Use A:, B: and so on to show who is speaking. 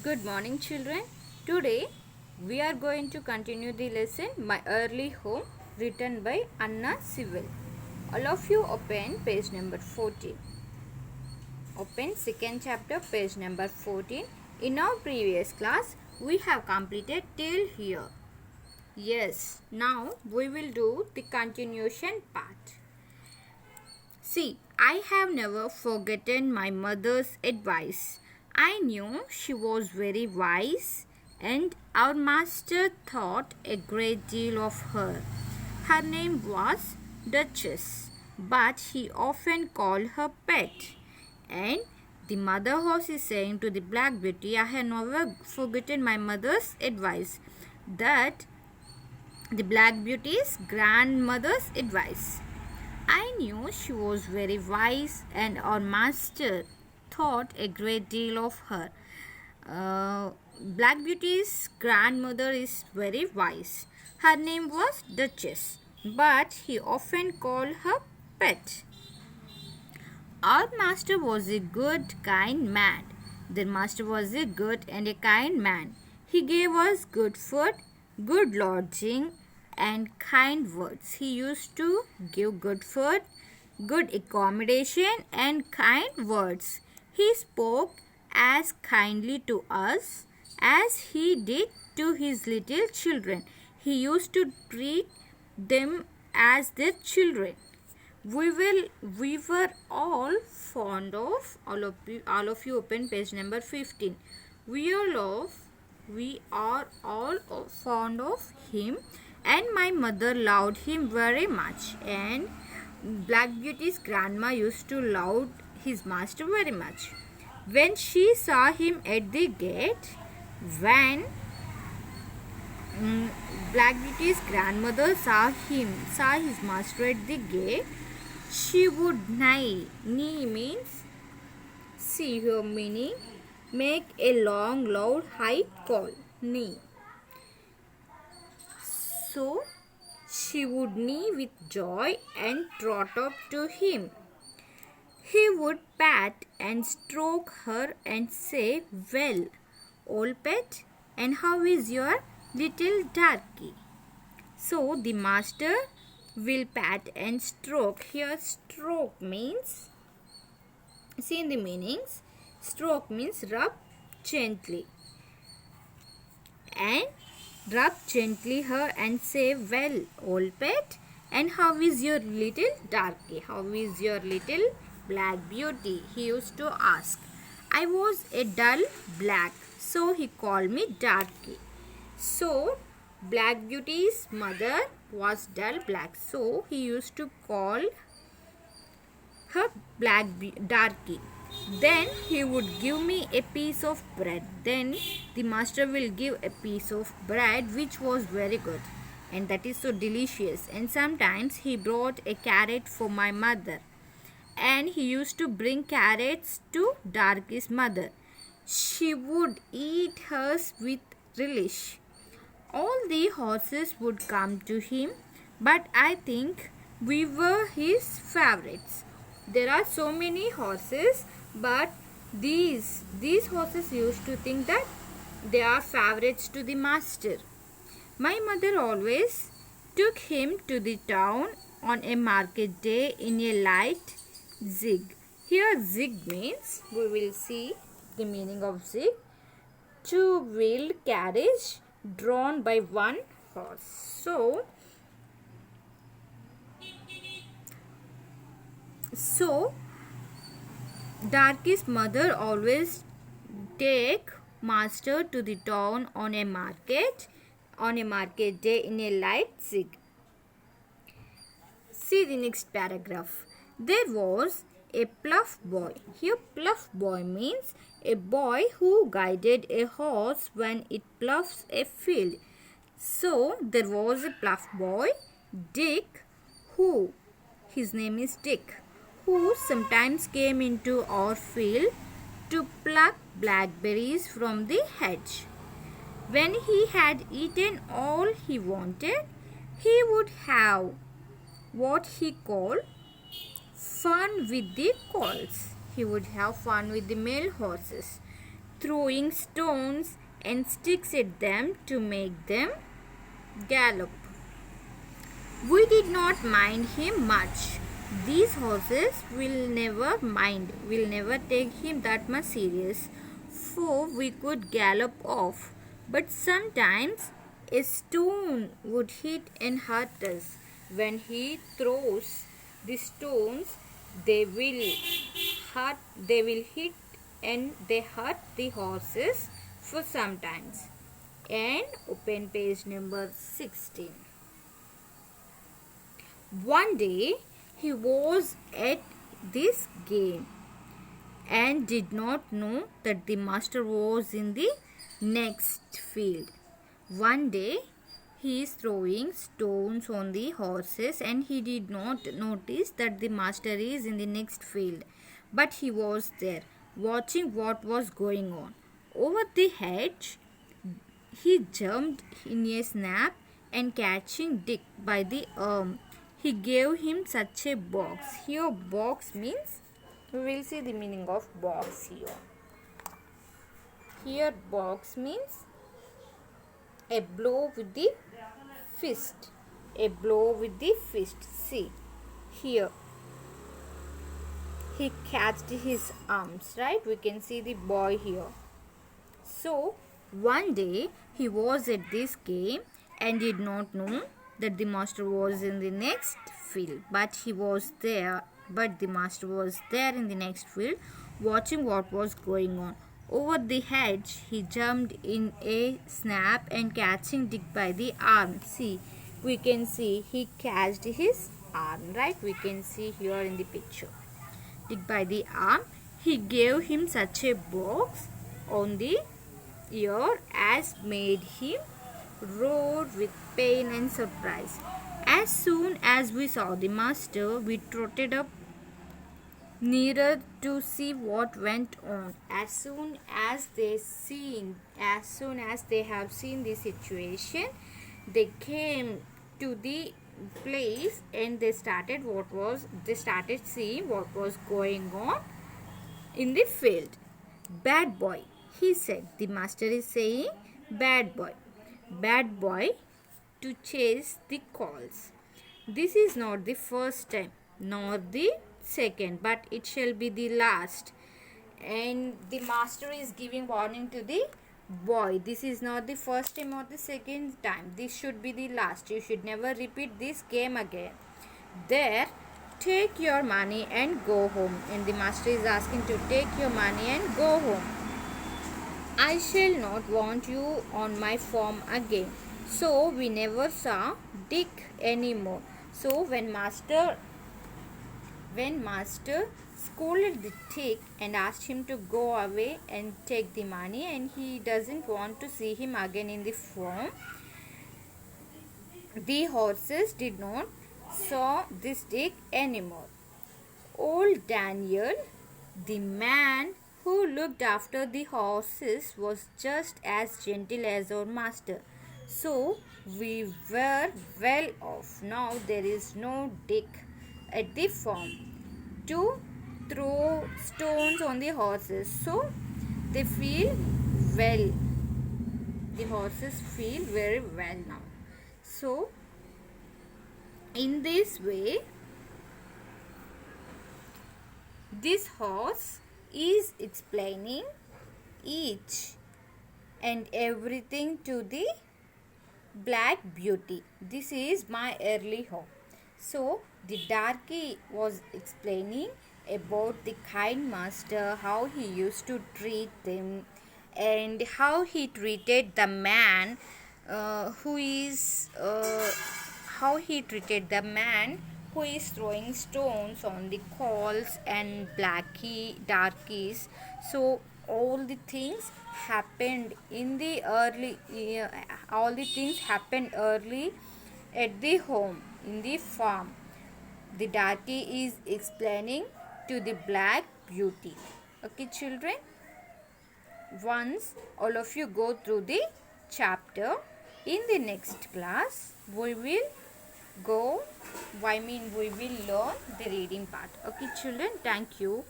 A: Good morning, children. Today we are going to continue the lesson My Early Home, written by Anna Sewell. All of you open page number 14. Open second chapter, page number 14. In our previous class, we have completed till here. Yes, now we will do the continuation part. See, I have never forgotten my mother's advice. I knew she was very wise, and our master thought a great deal of her. Her name was Duchess, but he often called her Pet. And the mother horse is saying to the Black Beauty, I have never forgotten my mother's advice. That the Black Beauty's grandmother's advice. I knew she was very wise, and our master thought a great deal of her. Black Beauty's grandmother is very wise. Her name was Duchess, but he often called her Pet. Our master was a good, kind man. The master was a good and a kind man. He gave us good food, good lodging, and kind words. He used to give good food, good accommodation, and kind words. He spoke as kindly to us as he did to his little children. He used to treat them as their children. We were all fond of all of you open page number 15. We are all fond of him, and my mother loved him very much, and Black Beauty's grandma used to love his master very much. When she saw him at the gate, when Black Beauty's grandmother saw his master at the gate, she would neigh. Neigh means, see her meaning, make a long, loud, high call. Neigh. So she would neigh with joy and trot up to him. He would pat and stroke her and say, Well, old pet, and how is your little darky? So the master will pat and stroke. Here stroke means, see in the meanings, stroke means rub gently. And rub gently her and say, Well, old pet, and how is your little darky? How is your little Black Beauty? He used to ask. I was a dull black, so he called me Darky. So, Black Beauty's mother was dull black, so he used to call her Darky. Then he would give me a piece of bread. Then the master will give a piece of bread which was very good, and that is so delicious. And sometimes he brought a carrot for my mother, and he used to bring carrots to Darky's mother. She would eat hers with relish. All the horses would come to him, but I think we were his favorites. There are so many horses, but these horses used to think that they are favorites to the master. My mother always took him to the town on a market day in a light zig. Here zig means, we will see the meaning of zig, two-wheeled carriage drawn by one horse. So Darky's mother always take master to the town on a market day in a light zig. See the next paragraph. There was a Pluff boy. Here Pluff boy means a boy who guided a horse when it ploughs a field. So there was a Pluff boy, Dick, his name is Dick, who sometimes came into our field to pluck blackberries from the hedge. When he had eaten all he wanted, he would have what he called fun with the colts. He would have fun with the male horses. throwing stones and sticks at them to make them gallop. We did not mind him much. These horses will never take him that much serious, for we could gallop off. But sometimes a stone would hit and hurt us. When he throws the stones, they will they will hit and they hurt the horses for sometimes. And open page number 16. One day he was at this game and did not know that the master was in the next field. One day he is throwing stones on the horses and he did not notice that the master is in the next field. But he was there, watching what was going on. Over the hedge, he jumped in a snap and catching Dick by the arm, he gave him such a box. Here box means, we will see the meaning of box here. Here box means a blow with the fist. A blow with the fist. See, here he catched his arms, right? We can see the boy here. So, one day he was at this game and did not know that the master was in the next field. But the master was there in the next field, watching what was going on. Over the hedge, he jumped in a snap and catching Dick by the arm. See, we can see he catched his arm, right? We can see here in the picture. Dick by the arm, he gave him such a box on the ear as made him roar with pain and surprise. As soon as we saw the master, we trotted up nearer to see what went on. As soon as they have seen the situation, they came to the place and they started seeing what was going on in the field. Bad boy, he said. The master is saying, bad boy. Bad boy, to chase the calls. This is not the first time, nor the second, but it shall be the last. And the master is giving warning to the boy. This is not the first time or the second time. This should be the last. You should never repeat this game again. There, take your money and go home. And the master is asking to take your money and go home. I shall not want you on my farm again. So we never saw Dick anymore. So when master scolded the Dick and asked him to go away and take the money, and he doesn't want to see him again in the farm, the horses did not saw this Dick anymore. Old Daniel, the man who looked after the horses, was just as gentle as our master. So we were well off. Now there is no Dick at the farm to throw stones on the horses. So they feel well. The horses feel very well now. So in this way, this horse is explaining each and everything to the Black Beauty. This is my early home. So the darky was explaining about the kind master, how he used to treat them, and how he treated the man who is throwing stones on the calls and darkies. So all the things happened early at the home, in the farm. The darky is explaining to the Black Beauty. Okay, children, once all of you go through the chapter, in the next class we will learn the reading part. Okay, children, thank you.